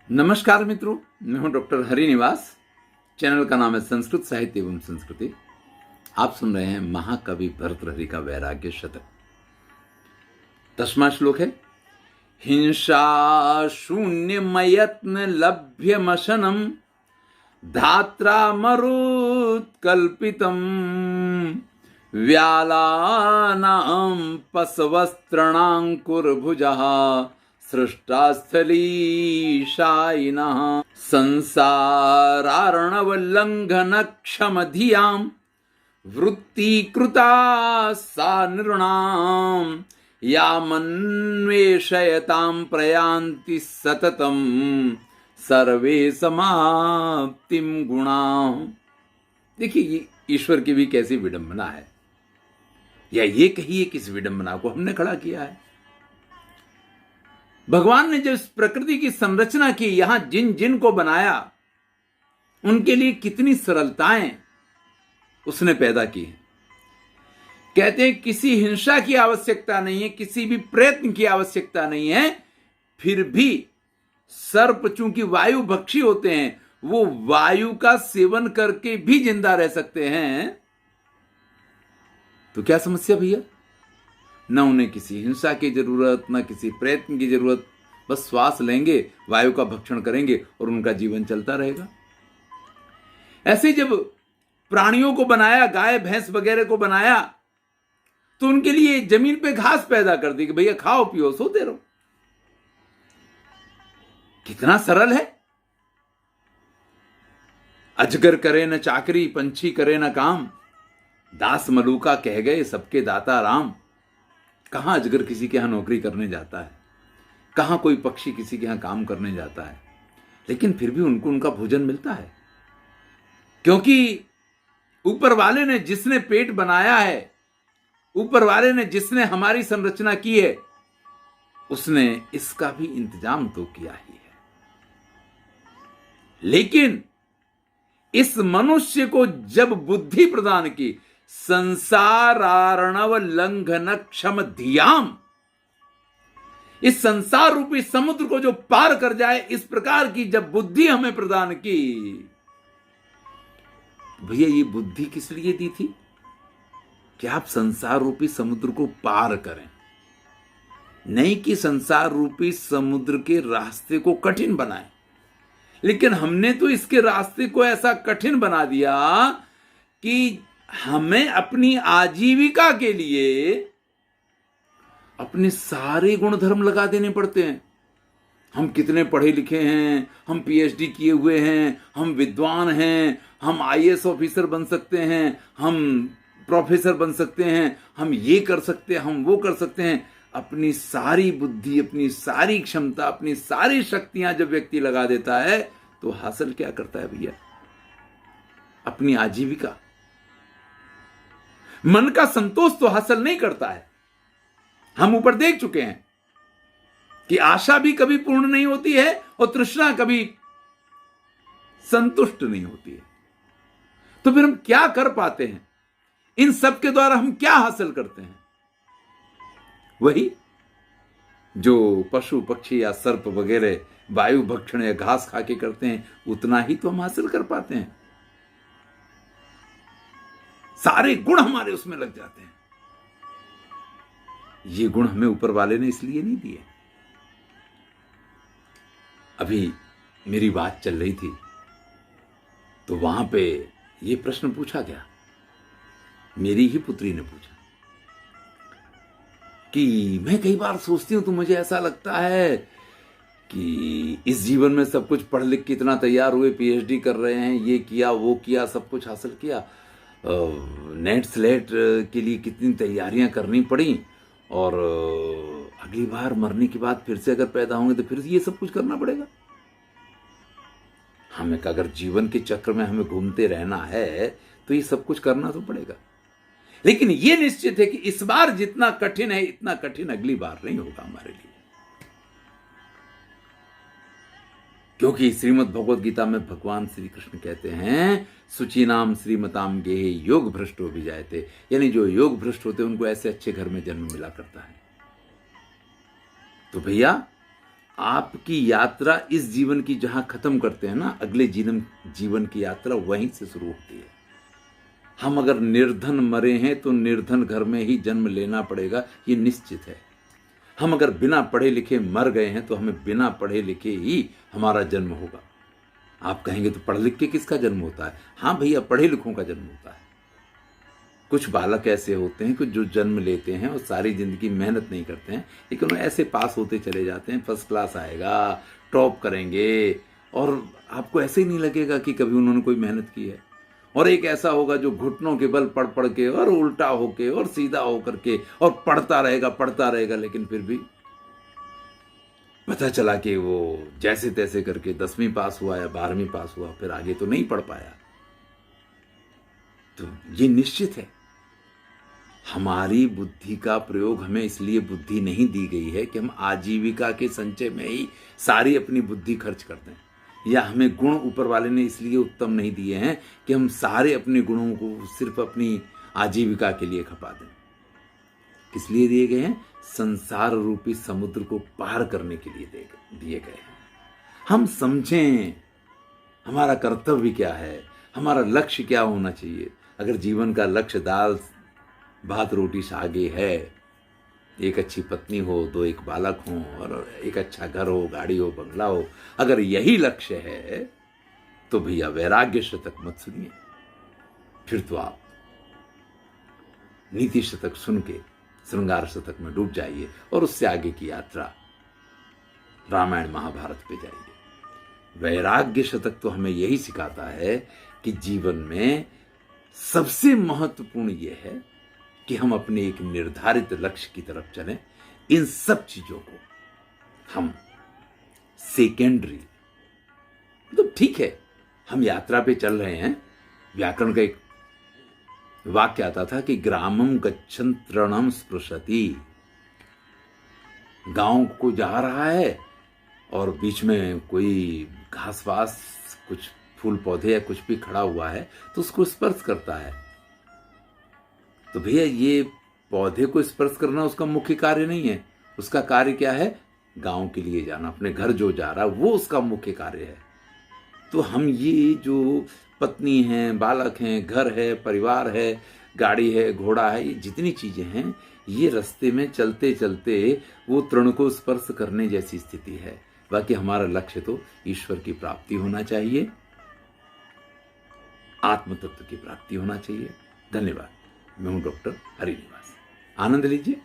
नमस्कार मित्रों, मैं हूं डॉक्टर हरिनिवास। चैनल का नाम है संस्कृत साहित्य एवं संस्कृति। आप सुन रहे हैं महाकवि भर्तृहरि का वैराग्य शतक। 10वां श्लोक है, हिंसा शून्यमयत्न लभ्यमशनम धात्रा मरुत्कल्पितम व्यालानां पसवस्त्रणांकुरभुजः सृष्टास्थलीशायिनः संसारार्णवल्लङ्घनक्षमधियां वृत्तीकृता सा नृणां यामन्वेषयतां प्रयान्ति सततं सर्वे समाप्तिं गुणाः। देखिए, ये ईश्वर की भी कैसी विडंबना है, या ये कहिए किस विडंबना को हमने खड़ा किया है। भगवान ने जब इस प्रकृति की संरचना की, यहां जिन जिन को बनाया, उनके लिए कितनी सरलताएं उसने पैदा की हैं। कहते हैं किसी हिंसा की आवश्यकता नहीं है, किसी भी प्रयत्न की आवश्यकता नहीं है, फिर भी सर्प चूंकि वायु भक्षी होते हैं, वो वायु का सेवन करके भी जिंदा रह सकते हैं। तो क्या समस्या भैया? न उन्हें किसी हिंसा की जरूरत, न किसी प्रयत्न की जरूरत, बस श्वास लेंगे, वायु का भक्षण करेंगे और उनका जीवन चलता रहेगा। ऐसे जब प्राणियों को बनाया, गाय भैंस वगैरह को बनाया, तो उनके लिए जमीन पे घास पैदा कर दी कि भैया खाओ पियो सोते रहो। कितना सरल है। अजगर करे न चाकरी, पंछी करे न काम, दास मलूका कह गए सबके दाता राम। कहां अजगर किसी के यहां नौकरी करने जाता है, कहां कोई पक्षी किसी के यहां काम करने जाता है, लेकिन फिर भी उनको उनका भोजन मिलता है, क्योंकि ऊपर वाले ने जिसने पेट बनाया है, ऊपर वाले ने जिसने हमारी संरचना की है, उसने इसका भी इंतजाम तो किया ही है। लेकिन इस मनुष्य को जब बुद्धि प्रदान की, संसारार्णव लंघन क्षम धियाम, इस संसार रूपी समुद्र को जो पार कर जाए, इस प्रकार की जब बुद्धि हमें प्रदान की, भैया ये बुद्धि किस लिए दी थी? कि आप संसार रूपी समुद्र को पार करें, नहीं कि संसार रूपी समुद्र के रास्ते को कठिन बनाएं। लेकिन हमने तो इसके रास्ते को ऐसा कठिन बना दिया कि हमें अपनी आजीविका के लिए अपने सारे गुणधर्म लगा देने पड़ते हैं। हम कितने पढ़े लिखे हैं, हम पीएचडी किए हुए हैं, हम विद्वान हैं, हम आईएएस ऑफिसर बन सकते हैं, हम प्रोफेसर बन सकते हैं, हम ये कर सकते हैं, हम वो कर सकते हैं। अपनी सारी बुद्धि, अपनी सारी क्षमता, अपनी सारी शक्तियां जब व्यक्ति लगा देता है, तो हासिल क्या करता है भैया? अपनी आजीविका, मन का संतोष तो हासिल नहीं करता है। हम ऊपर देख चुके हैं कि आशा भी कभी पूर्ण नहीं होती है और तृष्णा कभी संतुष्ट नहीं होती है। तो फिर हम क्या कर पाते हैं? इन सब के द्वारा हम क्या हासिल करते हैं? वही जो पशु पक्षी या सर्प वगैरह वायु भक्षण या घास खा के करते हैं, उतना ही तो हम हासिल कर पाते हैं। सारे गुण हमारे उसमें लग जाते हैं। ये गुण हमें ऊपर वाले ने इसलिए नहीं दिए। अभी मेरी बात चल रही थी, तो वहां पे ये प्रश्न पूछा गया, मेरी ही पुत्री ने पूछा कि मैं कई बार सोचती हूं, तो मुझे ऐसा लगता है कि इस जीवन में सब कुछ पढ़ लिख के इतना तैयार हुए, पीएचडी कर रहे हैं, ये किया वो किया, सब कुछ हासिल किया, नेट स्लेट के लिए कितनी तैयारियां करनी पड़ी, और अगली बार मरने के बाद फिर से अगर पैदा होंगे तो फिर ये सब कुछ करना पड़ेगा। हमें अगर जीवन के चक्र में हमें घूमते रहना है, तो ये सब कुछ करना तो पड़ेगा। लेकिन ये निश्चित है कि इस बार जितना कठिन है, इतना कठिन अगली बार नहीं होगा हमारे लिए। क्योंकि श्रीमद् भगवद गीता में भगवान श्री कृष्ण कहते हैं, सुचीनाम श्रीमताम गेहे योग भ्रष्टो भी जायते, यानी जो योग भ्रष्ट होते हैं उनको ऐसे अच्छे घर में जन्म मिला करता है। तो भैया आपकी यात्रा इस जीवन की जहां खत्म करते हैं ना, अगले जीवन की यात्रा वहीं से शुरू होती है। हम अगर निर्धन मरे हैं तो निर्धन घर में ही जन्म लेना पड़ेगा, ये निश्चित है। हम अगर बिना पढ़े लिखे मर गए हैं तो हमें बिना पढ़े लिखे ही हमारा जन्म होगा। आप कहेंगे तो पढ़ लिख के किसका जन्म होता है? हाँ भैया, पढ़े लिखों का जन्म होता है। कुछ बालक ऐसे होते हैं कि जो जन्म लेते हैं और सारी जिंदगी मेहनत नहीं करते हैं, लेकिन वो ऐसे पास होते चले जाते हैं, फर्स्ट क्लास आएगा, टॉप करेंगे, और आपको ऐसे ही नहीं लगेगा कि कभी उन्होंने कोई मेहनत की है। और एक ऐसा होगा जो घुटनों के बल पढ़ पढ़ के और उल्टा होके और सीधा होकर के और पढ़ता रहेगा, लेकिन फिर भी पता चला कि वो जैसे तैसे करके 10वीं पास हुआ या 12वीं पास हुआ, फिर आगे तो नहीं पढ़ पाया। तो ये निश्चित है, हमारी बुद्धि का प्रयोग, हमें इसलिए बुद्धि नहीं दी गई है कि हम आजीविका के संचय में ही सारी अपनी बुद्धि खर्च कर दें, या हमें गुण ऊपर वाले ने इसलिए उत्तम नहीं दिए हैं कि हम सारे अपने गुणों को सिर्फ अपनी आजीविका के लिए खपा दें। किस लिए दिए गए हैं? संसार रूपी समुद्र को पार करने के लिए दिए गए हैं। हम समझें हमारा कर्तव्य क्या है, हमारा लक्ष्य क्या होना चाहिए। अगर जीवन का लक्ष्य दाल भात रोटी सागे है, एक अच्छी पत्नी हो, 2 बालक हो, और एक अच्छा घर हो, गाड़ी हो, बंगला हो, अगर यही लक्ष्य है तो भैया वैराग्य शतक मत सुनिए। फिर तो आप नीति शतक सुन के श्रृंगार शतक में डूब जाइए और उससे आगे की यात्रा रामायण महाभारत पे जाइए। वैराग्य शतक तो हमें यही सिखाता है कि जीवन में सबसे महत्वपूर्ण यह है कि हम अपने एक निर्धारित लक्ष्य की तरफ चलें। इन सब चीजों को हम सेकेंडरी, मतलब ठीक है, हम यात्रा पे चल रहे हैं। व्याकरण का एक वाक्य आता था कि ग्रामम गच्छन् तृणम स्पृशति। गांव को जा रहा है और बीच में कोई घास वास, कुछ फूल पौधे या कुछ भी खड़ा हुआ है तो उसको स्पर्श करता है। तो भैया ये पौधे को स्पर्श करना उसका मुख्य कार्य नहीं है। उसका कार्य क्या है? गांव के लिए जाना, अपने घर जो जा रहा है वो उसका मुख्य कार्य है। तो हम ये जो पत्नी हैं, बालक हैं, घर है, परिवार है, गाड़ी है, घोड़ा है, ये जितनी चीजें हैं, ये रास्ते में चलते चलते वो तृण को स्पर्श करने जैसी स्थिति है। बाकी हमारा लक्ष्य तो ईश्वर की प्राप्ति होना चाहिए, आत्म तत्व की प्राप्ति होना चाहिए। धन्यवाद। मैं हूं डॉक्टर हरिनिवास। आनंद लीजिए।